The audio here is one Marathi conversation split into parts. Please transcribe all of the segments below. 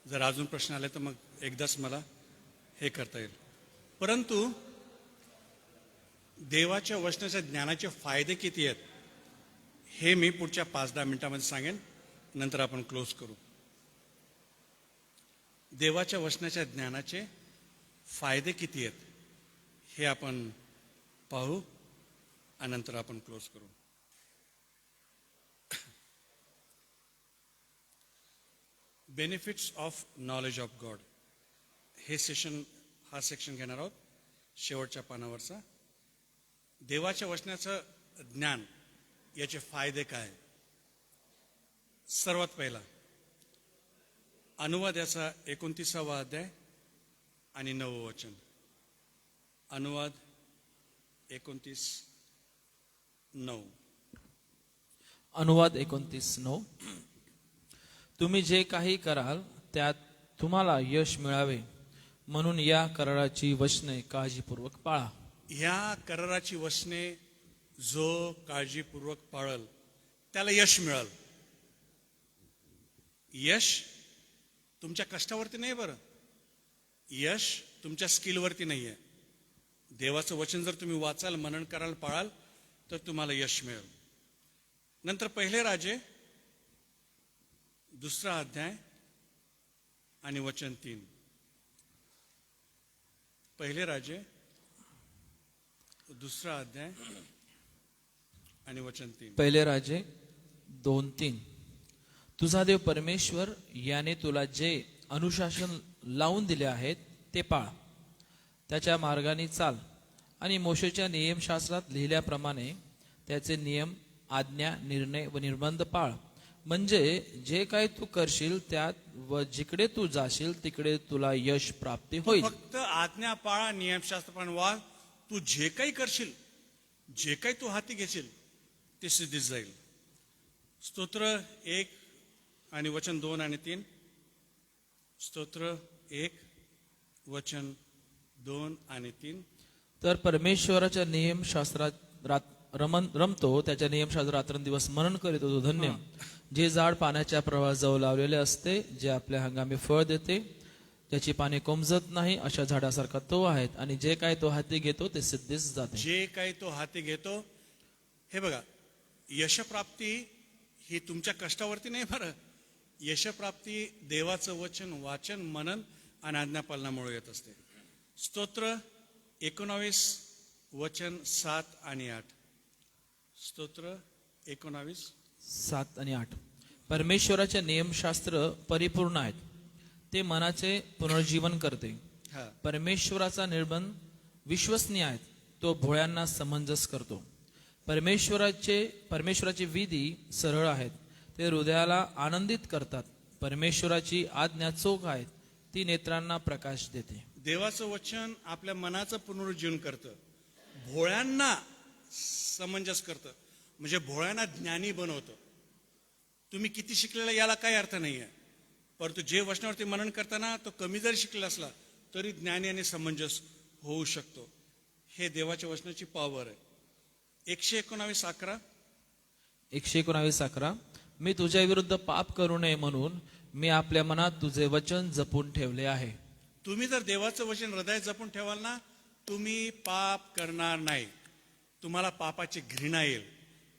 जर अजून प्रश्न आले तर मग एकदाच मला हे करता येईल. परंतु देवाच्या वचनाच्या ज्ञानाचे फायदे किती आहेत हे मी पुढच्या 5-10 मिनिटांमध्ये सांगेन, नंतर आपण क्लोज करू. देवाच्या वचनाच्या ज्ञानाचे फायदे किती आहेत हे आपण पाहू आणि नंतर आपण क्लोज करू. Benefits of knowledge of God हे हा सेक्शन घेणार आहोत, शेवटच्या पानावरचा. देवाच्या वचनाचं ज्ञान याचे फायदे काय. सर्वात पहिला अनुवाद याचा 29वा अध्याय आणि 9वे वचन. अनुवाद 29:9. अनुवाद 29:9. तुम्ही जे काही कराल त्यात तुम्हाला यश मिळावे म्हणून या कराराची वचने काळजीपूर्वक पाळा. ह्या कराराची वचने जो काळजीपूर्वक पाळल त्याला यश मिळेल. यश तुमच्या कष्टावरती नाही बरं, यश तुमच्या स्किलवरती नाही आहे. देवाचं वचन जर तुम्ही वाचाल, मनन कराल, पाळाल तर तुम्हाला यश मिळेल. नंतर पहिले राजे 2रा अध्याय आणि वचन 3. पहिले राजे 2रा अध्याय आणि वचन 3. पहिले राजे 2:3. तुझा देव परमेश्वर याने तुला जे अनुशासन लावून दिले आहेत ते पाळ, त्याच्या मार्गाने चाल आणि मोशेच्या नियमशास्त्रात लिहिल्याप्रमाणे त्याचे नियम, आज्ञा, निर्णय व निर्बंध पाळ. म्हणजे जे काही तू करशील त्यात व जिकडे तू जाशील तिकडे तुला यश प्राप्ती होईल. फक्त आज्ञा पाळा, नियमशास्त्र पण वाच. तू जे काही करशील, जे काही तू हाती घेशील ते सिद्धीत जाईल. स्तोत्र 1 आणि वचन 2 आणि 3. स्तोत्र 1 वचन 2 आणि 3. तर परमेश्वराच्या नियमशास्त्रात रमतो, त्याच्या नियमशास्त्र रात्रंदिवस मनन करीतो तो धन्य. जे झाड पाण्याच्या प्रवाहाजवळ लावलेले असते, जे आपल्या हंगामी फळ देते, ज्याची पाने कोमजत नाही, अशा झाडासारखा तो आहे. आणि जे काही तो हाती घेतो ते सिद्धीस जाते. जे काही तो हाती घेतो, हे बघा, यशप्राप्ती ही तुमच्या कष्टावरती नाही बरं. यशप्राप्ती देवाचं वचन वाचन, मनन आणि आज्ञापालनामुळे येत असते. स्तोत्र 19 वचन 7 आणि 8. स्तोत्र 19 7 आणि 8. परमेश्वराचे नियमशास्त्र परिपूर्ण आहेत, ते मनाचे पुनर्जीवन करते. परमेश्वराचा निर्बंध विश्वसनीय आहेत, तो भोळ्यांना समंजस करतो. परमेश्वराची विधी सरळ आहेत, ते हृदयाला आनंदित करतात. परमेश्वराची आज्ञा चोख आहेत, ती नेत्रांना प्रकाश देते. देवाचं वचन आपल्या मनाचं पुनरुज्जीवन करतं, भोळ्यांना समंजस करतं, म्हणजे भोळ्यांना ज्ञानी बनवतं. तुम्ही किती शिकलेला याला काही अर्थ नाही आहे, परंतु जे वचनावरती मनन करताना तो कमी जरी शिकलेला असला तरी ज्ञानी आणि समंजस होऊ शकतो. हे देवाच्या वचनाची पॉवर आहे. 119:11. 119:11. मी तुझ्या विरुद्ध पाप करू नये म्हणून मी आपल्या मनात तुझे वचन जपून ठेवले आहे. तुम्ही जर देवाचं वचन हृदयात जपून ठेवाल ना, तुम्ही पाप करणार नाही. तुम्हाला पापाची घृणा येईल,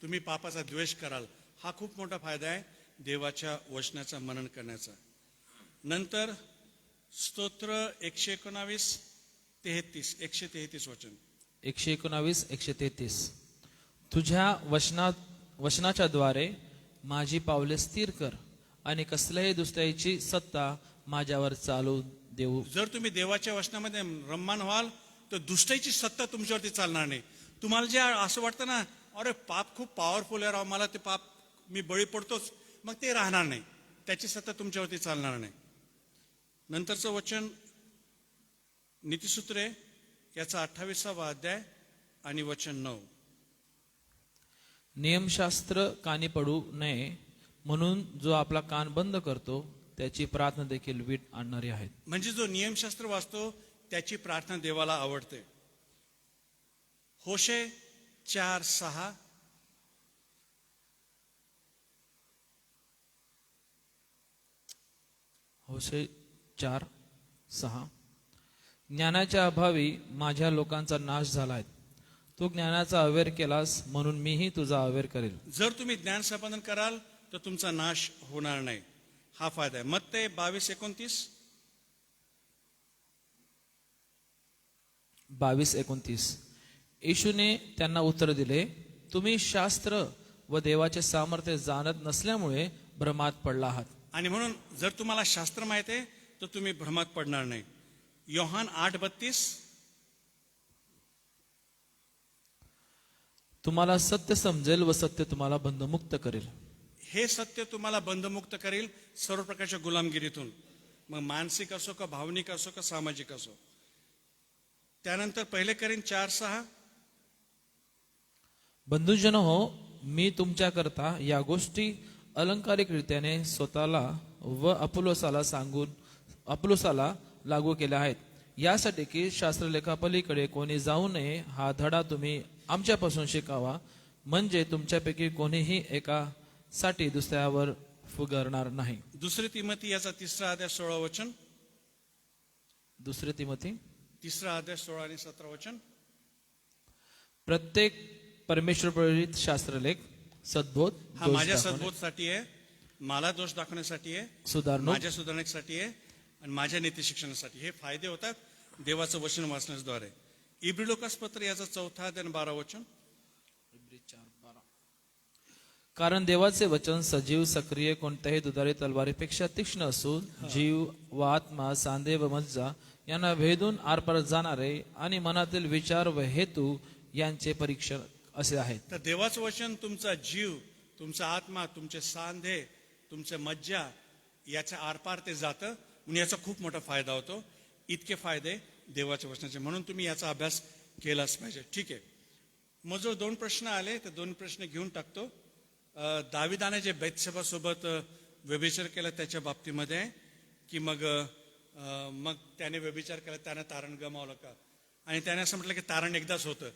तुम्ही पापाचा द्वेष कराल. हा खूप मोठा फायदा आहे देवाच्या वचनाचा मनन करण्याचा. नंतर स्तोत्र 119:33 वचन. 119:133. तुझ्या वचनाच्या द्वारे माझी पावले स्थिर कर आणि कसल्याही दुसऱ्याची सत्ता माझ्यावर चालू देऊ. जर तुम्ही देवाच्या वचनामध्ये रममान व्हाल तर दुसऱ्याची सत्ता तुमच्यावरती चालणार नाही. तुम्हाला जे असं वाटतं ना, अरे पाप खूप पॉवरफुल आहे राव, मला ते पाप मी बळी पडतोच, मग ते राहणार नाही, त्याची सत्ता तुमच्यावरती चालणार नाही. नंतरचं वचन नीतिसूत्रे याचा 28वा अध्याय आणि वचन 9. नियमशास्त्र कानी पडू नये म्हणून जो आपला कान बंद करतो त्याची प्रार्थना देखील वीट आणणारी आहेत. म्हणजे जो नियमशास्त्र वाचतो त्याची प्रार्थना देवाला आवडते. होशे 4:6. होशे 4:6 ज्ञानाच्या अभावी माझ्या लोकांचा नाश झालाय. तू ज्ञानाचा अवेर केलास म्हणून मीही तुझा अवेर करेल. जर तुम्ही ज्ञान संपादन कराल तर तुमचा नाश होणार नाही. हा फायदा आहे. मत्ते 22:29. 22:29 येशूने त्यांना उत्तर दिले, तुम्ही शास्त्र व देवाचे सामर्थ्य जाणत नसल्यामुळे भ्रमात पडला आहात. आणि म्हणून जर तुम्हाला शास्त्र माहिती आहे तर तुम्ही भ्रमात पडणार नाही. योहान 8:32. तुम्हाला सत्य समजेल व सत्य तुम्हाला बंधमुक्त करेल. हे सत्य तुम्हाला बंधमुक्त करेल सर्व प्रकारच्या गुलामगिरीतून, मग मानसिक असो का भावनिक असो का सामाजिक असो. त्यानंतर 1 करीन 4:6. बंधुजन हो, मी तुमच्याकरता या गोष्टी अलंकारिकरित्याने स्वतःला व अपुलोसाला लागू केल्या आहेत, यासाठी की शास्त्रलेखापलीकडे कोणी जाऊ नये हा धडा तुम्ही आमच्यापासून शिकावा, म्हणजे तुमच्यापैकी कोणीही एकासाठी दुसऱ्यावर फुगरणार नाही. 2 तिमोथी याचा 3:16. 2 तिमोथी 3:16 आणि 17. प्रत्येक परमेश्वर प्रेरित शास्त्रलेख सद्बोध, हा दोष माझ्या दाखवणे, सद्बोधसाठी आहे, मला दोष दाखवण्यासाठी आहे, सुधारणूक, माझ्या सुधारण्यासाठी आहे आणि माझ्या नीती शिक्षणासाठी. हे फायदे होतात देवाचं वचन वाचण्याद्वारे. इब्री लोकासपत्र याचा 4 अध्याय आणि 12. कारण देवाचे वचन सजीव सक्रिय कोणत्याही दुधारी तलवारीपेक्षा तीक्ष्ण असून जीव व आत्मा सांधे व मज्जा यांना भेदून आरपार जाणारे आणि मनातील विचार व हेतू यांचे परीक्षण असे आहेत. तर देवाचं वचन तुमचा जीव, तुमचा आत्मा, तुमचे सांधे, तुमचे मज्जा याच्या आरपार ते जातं. म्हणून याचा खूप मोठा फायदा होतो. इतके फायदे देवाच्या वचनाचे, म्हणून तुम्ही याचा अभ्यास केलाच पाहिजे. ठीक आहे. मग जो 2 प्रश्न आले ते 2 प्रश्न घेऊन टाकतो. दाविदाने जे बेतशेबा सोबत व्यभिचार केला त्याच्या बाबतीमध्ये आहे की मग त्याने व्यभिचार केला, त्याने तारण गमावलं का? आणि त्याने असं म्हटलं की तारण एकदाच होतं.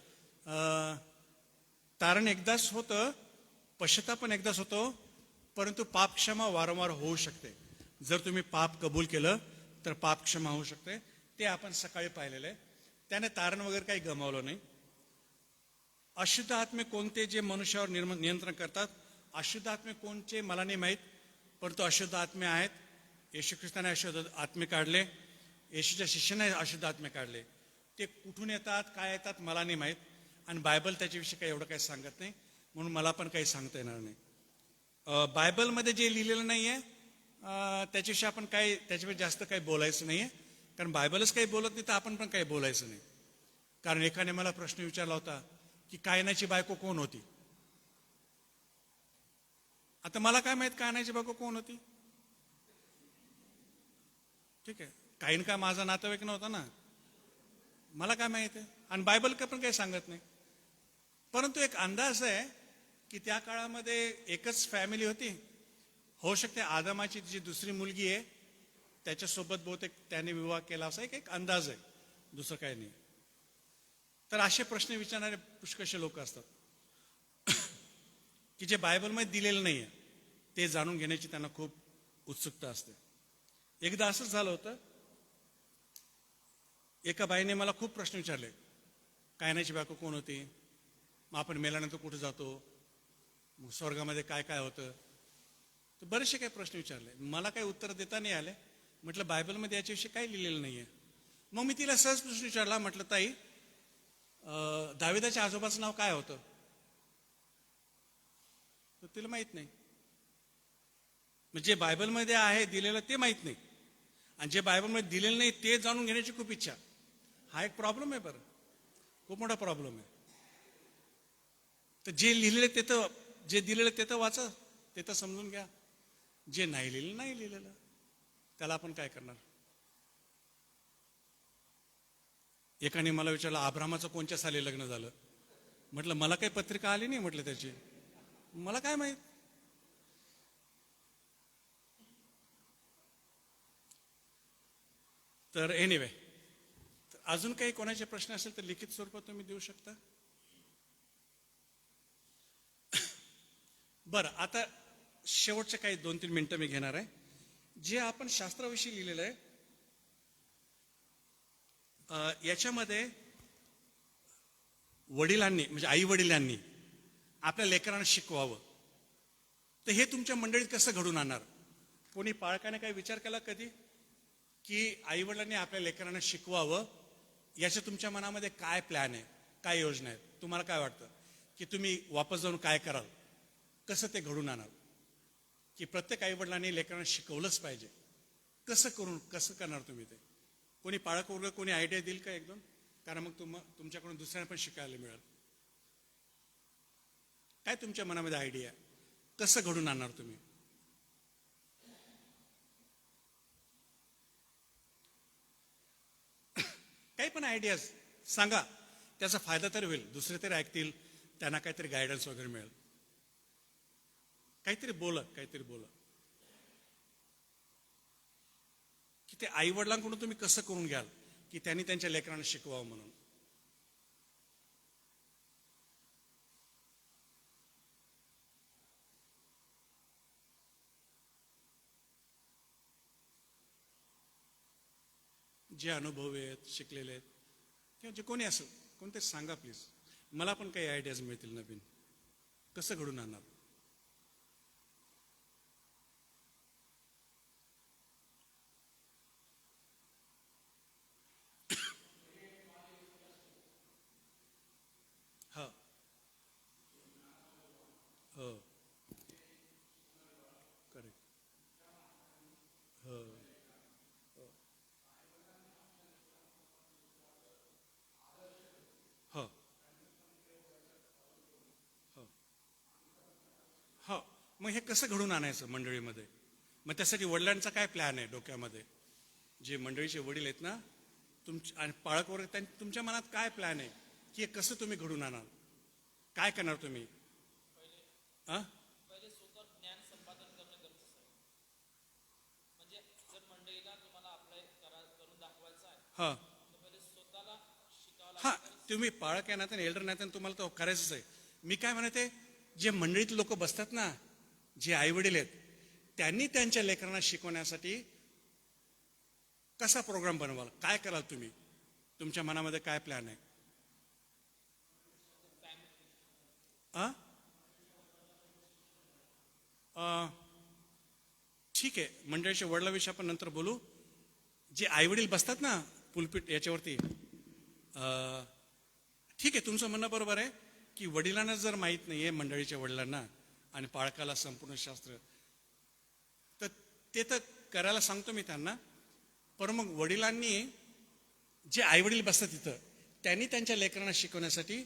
तारण एकदाच होतं, पश्चाताप पण एकदाच होतो, परंतु पापक्षमा वारंवार होऊ शकते. जर तुम्ही पाप कबूल केलं तर पापक्षमा होऊ शकते. ते आपण सकाळी पाहिलेलं आहे. त्याने तारण वगैरे काही गमावलं नाही. अशुद्ध आत्मे कोणते जे मनुष्यावर नियंत्रण करतात, अशुद्ध आत्मे कोणते मला नाही माहीत, परंतु अशुद्ध आत्मे आहेत. येशू ख्रिस्ताने अशुद्ध आत्मे काढले, येशूच्या शिष्याने अशुद्ध आत्मे काढले. ते कुठून येतात, काय येतात मला नाही माहीत, आणि बायबल त्याच्याविषयी काही एवढं काही सांगत नाही, म्हणून मला पण काही सांगता येणार नाही. बायबलमध्ये जे लिहिलेलं नाही आहे त्याच्याविषयी आपण काही त्याच्यावर जास्त काही बोलायचं नाही आहे, कारण बायबलच काही बोलत नाही तर आपण पण काही बोलायचं नाही. कारण एकाने मला प्रश्न विचारला होता की कायनाची बायको कोण होती. आता मला काय माहित कायनाची बायको कोण होती. ठीक आहे, काहीन का माझा नातेवाईक नव्हता ना, मला काय माहित आहे, आणि बायबल का पण काही सांगत नाही. परंतु एक अंदाज आहे की त्या काळामध्ये एकच फॅमिली होती. होऊ शकते आदमाची जी दुसरी मुलगी आहे त्याच्यासोबत बहुतेक त्याने विवाह केला, असा एक अंदाज आहे, दुसरं काही नाही. तर असे प्रश्न विचारणारे पुष्कळशे लोक असतात की जे बायबलमध्ये दिलेलं नाही आहे ते जाणून घेण्याची त्यांना खूप उत्सुकता असते. एकदा असंच झालं होतं, एका बाईने मला खूप प्रश्न विचारले, कायनाची बायको कोण होती, मग आपण मेल्यानंतर कुठे जातो, मग स्वर्गामध्ये काय काय होतं, तर बरेचसे काही प्रश्न विचारले. मला काही उत्तर देता नाही आले. म्हटलं बायबलमध्ये याच्याविषयी काही लिहिलेलं नाहीये. मग मी तिला सहज प्रश्न विचारला, म्हटलं ताई दाविदाच्या आजोबाचं नाव काय होतं, तर तिला माहित नाही. म्हणजे बायबलमध्ये आहे दिलेलं ते माहित नाही, आणि जे बायबलमध्ये दिलेलं नाही ते जाणून घेण्याची खूप इच्छा. हा एक प्रॉब्लेम आहे, बरं, खूप मोठा प्रॉब्लेम आहे. तर जे लिहिलेलं ते तर, जे दिलेलं ते तर वाचा, ते तर समजून घ्या. जे नाही लिहिलेलं नाही लिहिलेलं, त्याला आपण काय करणार. एकाने मला विचारलं अब्रामाचं कोणत्या साली लग्न झालं. म्हटलं मला काही पत्रिका आली नाही, म्हटलं त्याची, मला काय माहित. तर एनिवे, अजून काही कोणाचे प्रश्न असेल तर लिखित स्वरूपात तुम्ही देऊ शकता. बरं, आता शेवटचे काही 2-3 मिनिटं मी घेणार आहे. जे आपण शास्त्राविषयी लिहिलेलं आहे याच्यामध्ये वडिलांनी म्हणजे आई वडिलांनी आपल्या लेकरांना शिकवावं. तर हे तुमच्या मंडळीत कसं घडून आणणार? कोणी पालकाने काही विचार केला कधी की आई वडिलांनी आपल्या लेकरांना शिकवावं? याच्या तुमच्या मनामध्ये काय प्लॅन आहे, काय योजना आहे? तुम्हाला काय वाटतं की तुम्ही वापस जाऊन काय कराल? कसं ते घडून आणाल की प्रत्येक आई वडिलांनी लेकरांना शिकवलंच पाहिजे? कसं करणार तुम्ही ते? कोणी पालक वर्ग कोणी आयडिया देईल का एक दोन? कारण मग तुमच्याकडून दुसऱ्यांना पण शिकायला मिळेल. काय तुमच्या मनामध्ये आयडिया आहे? कसं घडून आणणार तुम्ही? काही पण आयडियाज सांगा, त्याचा फायदा तरी होईल, दुसरे तरी ऐकतील, त्यांना काहीतरी गायडन्स वगैरे मिळेल. काहीतरी बोला की ते आई वडिलांकडून तुम्ही कसं करून घ्याल की त्यांनी त्यांच्या लेकरांना शिकवावं म्हणून. जे अनुभव आहेत, शिकलेले आहेत, किंवा जे कोणी असेल कोणते सांगा प्लीज. मला पण काही आयडियाज मिळतील नवीन. कसं घडून आणणार? हा, हो, करेक्ट, हो, हो, हो, हो. मग हे कसं घडून आणायचं मंडळीमध्ये? मग त्यासाठी वडिलांचा काय प्लॅन आहे डोक्यामध्ये? जे मंडळीचे वडील आहेत ना आणि पाळक वर्ग, तुमच्या मनात काय प्लॅन आहे की हे कसं तुम्ही घडून आणाल? काय करणार तुम्ही? हा, पहिले स्वतः ज्ञान संपादन करणं गरजेचं आहे. म्हणजे जर मंडळीला तुम्हाला अप्लाय करून दाखवायचं आहे हा, तर पहिले स्वतःला शिकावं हा. लागतं. तुम्ही पाळक आहे ना, एल्डर नाही, तुम्हाला तर करायचंच आहे. मी काय म्हणते, जे मंडळीत लोक बसतात ना, जे आई वडील आहेत, त्यांनी त्यांच्या लेकरांना शिकवण्यासाठी कसा प्रोग्राम बनवाल? काय कराल तुम्ही? तुमच्या मनामध्ये काय प्लॅन आहे? ठीक आहे, मंडळीच्या वडिलाविषयी आपण नंतर बोलू. जे आई वडील बसतात ना पुलपीट याच्यावरती, ठीक आहे, तुमचं म्हणणं बरोबर आहे की वडिलांना जर माहीत नाहीये, मंडळीच्या वडिलांना आणि पाळकाला संपूर्ण शास्त्र, तर ते तर करायला सांगतो मी त्यांना. पण मग वडिलांनी, जे आई वडील बसतात तिथं, त्यांनी त्यांच्या लेकरांना शिकवण्यासाठी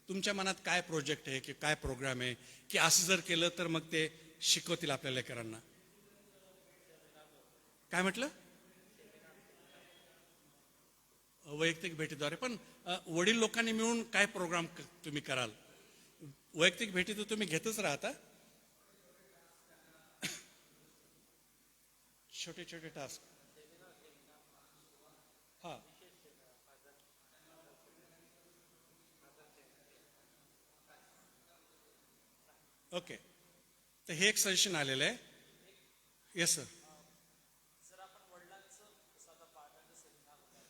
तुमच्या मनात काय प्रोजेक्ट आहे की काय प्रोग्राम आहे की असं जर केलं तर मग ते शिकवतील आपल्या लेकरांना? काय म्हटलं? वैयक्तिक भेटीद्वारे. पण वडील लोकांनी मिळून काय प्रोग्राम तुम्ही कराल? वैयक्तिक भेटी तर तुम्ही घेतच राहता. छोटे छोटे टास्क. हा, ओके. तर हे एक सजेशन आलेलं आहे. Yes sir. जर आपण वडिलांचं साधा पाठांचं सेमिनार होता,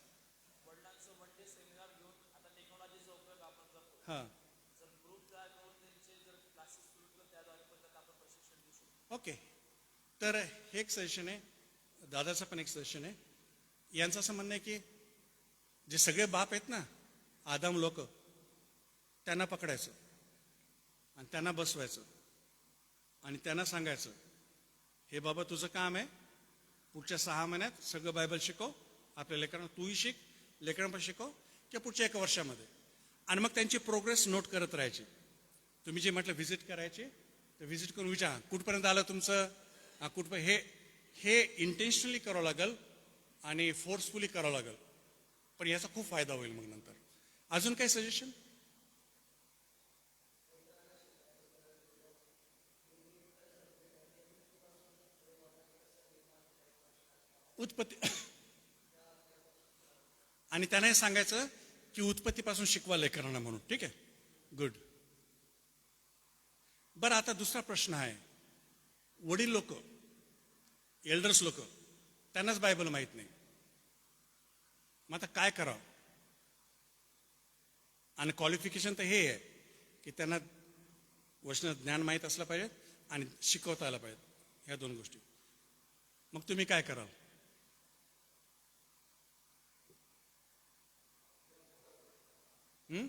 वडिलांचं वन डे सेमिनार घेऊन आता टेक्नॉलॉजीचा उपयोग आपण करतो. हां, जर ग्रुप तयार करून त्यांचे जर क्लासेस सुरू केले, त्याद्वारे पण त्यांना आपण प्रशिक्षण देऊ शकतो. ओके. तर हे एक सजेशन आहे. दादाचं पण एक सजेशन आहे. यांचं असं म्हणणं आहे की जे सगळे बाप आहेत ना, आदम लोक, त्यांना पकडायचं आणि त्यांना बसवायचं आणि त्यांना सांगायचं, हे बाबा तुझं काम आहे, पुढच्या 6 महिन्यात सगळं बायबल शिकव आपल्या लेकरांना, तूही शिक, लेकरांना पण शिकव, किंवा पुढच्या 1 वर्षामध्ये. आणि मग त्यांची प्रोग्रेस नोट करत राहायची. तुम्ही जे म्हटलं व्हिजिट करायची, तर व्हिजिट करून विचारा कुठपर्यंत आलं तुमचं, कुठपर्यंत. हे इंटेन्शनली करावं लागेल आणि फोर्सफुली करावं लागेल. पण याचा खूप फायदा होईल मग नंतर. अजून काही सजेशन? उत्पत्ती. आणि त्यांना हे सांगायचं की उत्पत्तीपासून शिकवा लेकरांना म्हणून. ठीक आहे, गुड. बरं, आता दुसरा प्रश्न आहे. वडील लोक, एल्डर्स लोक, त्यांनाच बायबल माहीत नाही. मग आता काय करावं? आणि क्वालिफिकेशन तर हे आहे की त्यांना वचन ज्ञान माहीत असलं पाहिजे आणि शिकवता आलं पाहिजे, ह्या दोन गोष्टी. मग तुम्ही काय कराल? हं?